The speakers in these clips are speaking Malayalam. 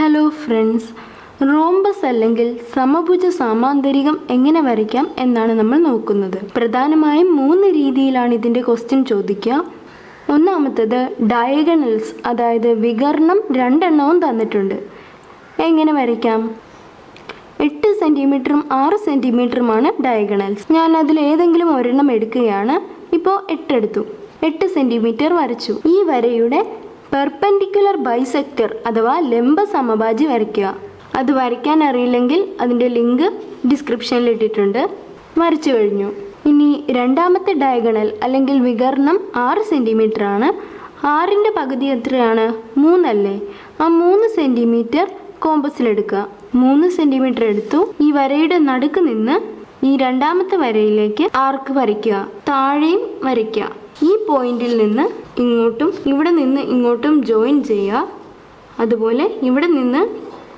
ഹലോ ഫ്രണ്ട്സ്, റോംബസ് അല്ലെങ്കിൽ സമഭുജ സാമാന്തരികം എങ്ങനെ വരയ്ക്കാം എന്നാണ് നമ്മൾ നോക്കുന്നത്. പ്രധാനമായും 3 രീതിയിലാണ് ഇതിൻ്റെ ക്വസ്റ്റ്യൻ ചോദിക്കുക. ഒന്നാമത്തേത് ഡയഗണൽസ്, അതായത് വികർണം 2 എണ്ണവും തന്നിട്ടുണ്ട്. എങ്ങനെ വരയ്ക്കാം? 8 സെൻറ്റിമീറ്ററും 6 സെൻറ്റിമീറ്ററുമാണ് ഡയഗണൽസ്. ഞാൻ അതിൽ ഏതെങ്കിലും ഒരെണ്ണം എടുക്കുകയാണ്. ഇപ്പോൾ 8 എടുത്തു. 8 സെൻറ്റിമീറ്റർ വരച്ചു. ഈ വരയുടെ പെർപെൻഡിക്കുലർ ബൈസെക്ടർ അഥവാ ലംബ സമഭാജി വരയ്ക്കുക. അത് വരയ്ക്കാൻ അറിയില്ലെങ്കിൽ അതിൻ്റെ ലിങ്ക് ഡിസ്ക്രിപ്ഷനിൽ ഇട്ടിട്ടുണ്ട്. വരച്ചു കഴിഞ്ഞു. ഇനി രണ്ടാമത്തെ ഡയഗണൽ അല്ലെങ്കിൽ വികർണം 6 സെൻറ്റിമീറ്റർ ആണ്. 6ൻ്റെ പകുതി എത്രയാണ്? 3 അല്ലേ? ആ 3 സെൻറ്റിമീറ്റർ കോമ്പസിലെടുക്കുക. 3 സെൻറ്റിമീറ്റർ എടുത്തു. ഈ വരയുടെ നടുക്ക് നിന്ന് ഈ രണ്ടാമത്തെ വരയിലേക്ക് ആർക്ക് വരയ്ക്കുക. താഴെയും വരയ്ക്കുക. ഈ പോയിന്റിൽ നിന്ന് ഇങ്ങോട്ടും ഇവിടെ നിന്ന് ഇങ്ങോട്ടും ജോയിൻ ചെയ്യുക. അതുപോലെ ഇവിടെ നിന്ന്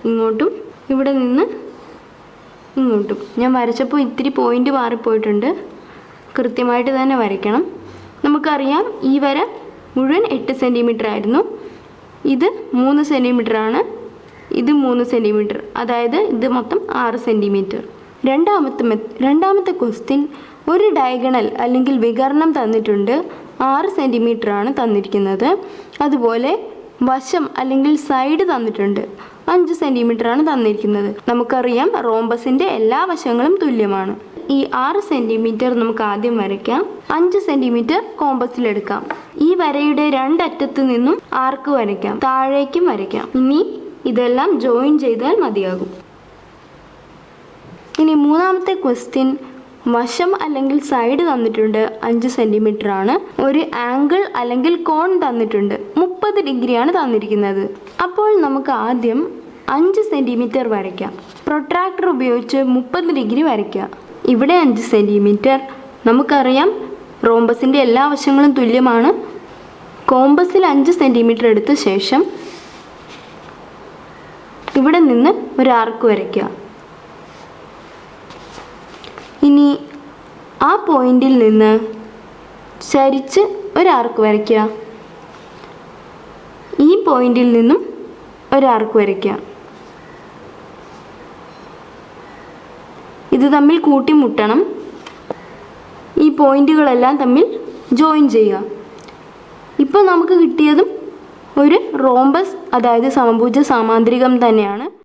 ഇങ്ങോട്ടും ഇവിടെ നിന്ന് ഇങ്ങോട്ടും. ഞാൻ വരച്ചപ്പോൾ ഇത്തിരി പോയിന്റ് മാറിപ്പോയിട്ടുണ്ട്. കൃത്യമായിട്ട് തന്നെ വരയ്ക്കണം. നമുക്കറിയാം ഈ വര മുഴുവൻ 8 സെൻറ്റിമീറ്റർ ആയിരുന്നു. ഇത് 3 സെൻറ്റിമീറ്റർ ആണ്. ഇത് 3 സെൻറ്റിമീറ്റർ, അതായത് ഇത് മൊത്തം 6 സെൻറ്റിമീറ്റർ. രണ്ടാമത്തെ ക്വസ്റ്റ്യൻ, ഒരു ഡയഗണൽ അല്ലെങ്കിൽ വികർണം തന്നിട്ടുണ്ട്. 6 സെൻറ്റിമീറ്റർ ആണ് തന്നിരിക്കുന്നത്. അതുപോലെ വശം അല്ലെങ്കിൽ സൈഡ് തന്നിട്ടുണ്ട്. 5 സെൻറ്റിമീറ്റർ ആണ് തന്നിരിക്കുന്നത്. നമുക്കറിയാം റോംബസിൻ്റെ എല്ലാ വശങ്ങളും തുല്യമാണ്. ഈ 6 സെൻറ്റിമീറ്റർ നമുക്ക് ആദ്യം വരയ്ക്കാം. 5 സെൻറ്റിമീറ്റർ കോമ്പസിലെടുക്കാം. ഈ വരയുടെ 2 അറ്റത്തു നിന്നും ആർക്ക് വരയ്ക്കാം, താഴേക്കും വരയ്ക്കാം. ഇനി ഇതെല്ലാം ജോയിൻ ചെയ്താൽ മതിയാകും. ഇനി മൂന്നാമത്തെ ക്വസ്റ്റ്യൻ, വശം അല്ലെങ്കിൽ സൈഡ് തന്നിട്ടുണ്ട്. 5 സെൻറ്റിമീറ്റർ ആണ്. ഒരു ആംഗിൾ അല്ലെങ്കിൽ കോൺ തന്നിട്ടുണ്ട്. 30 ഡിഗ്രിയാണ് തന്നിരിക്കുന്നത്. അപ്പോൾ നമുക്ക് ആദ്യം 5 സെൻറ്റിമീറ്റർ വരയ്ക്കാം. പ്രൊട്രാക്ടർ ഉപയോഗിച്ച് 30 ഡിഗ്രി വരയ്ക്കുക. ഇവിടെ 5 സെൻറ്റിമീറ്റർ. നമുക്കറിയാം റോംബസിൻ്റെ എല്ലാ വശങ്ങളും തുല്യമാണ്. കോമ്പസിൽ 5 സെൻറ്റിമീറ്റർ എടുത്ത ശേഷം ഇവിടെ നിന്ന് ഒരു ആർക്ക് വരയ്ക്കുക. ഇനി ആ പോയിന്റിൽ നിന്ന് ചരിച്ച് ഒരു ആർക്ക് വരയ്ക്കുക. ഈ പോയിന്റിൽ നിന്നും ഒരു ആർക്ക് വരയ്ക്കുക. ഇത് തമ്മിൽ കൂട്ടിമുട്ടണം. ഈ പോയിന്റുകളെല്ലാം തമ്മിൽ ജോയിൻ ചെയ്യുക. ഇപ്പോൾ നമുക്ക് കിട്ടിയതും ഒരു റോംബസ്, അതായത് സമഭുജ സാമാന്തരികം തന്നെയാണ്.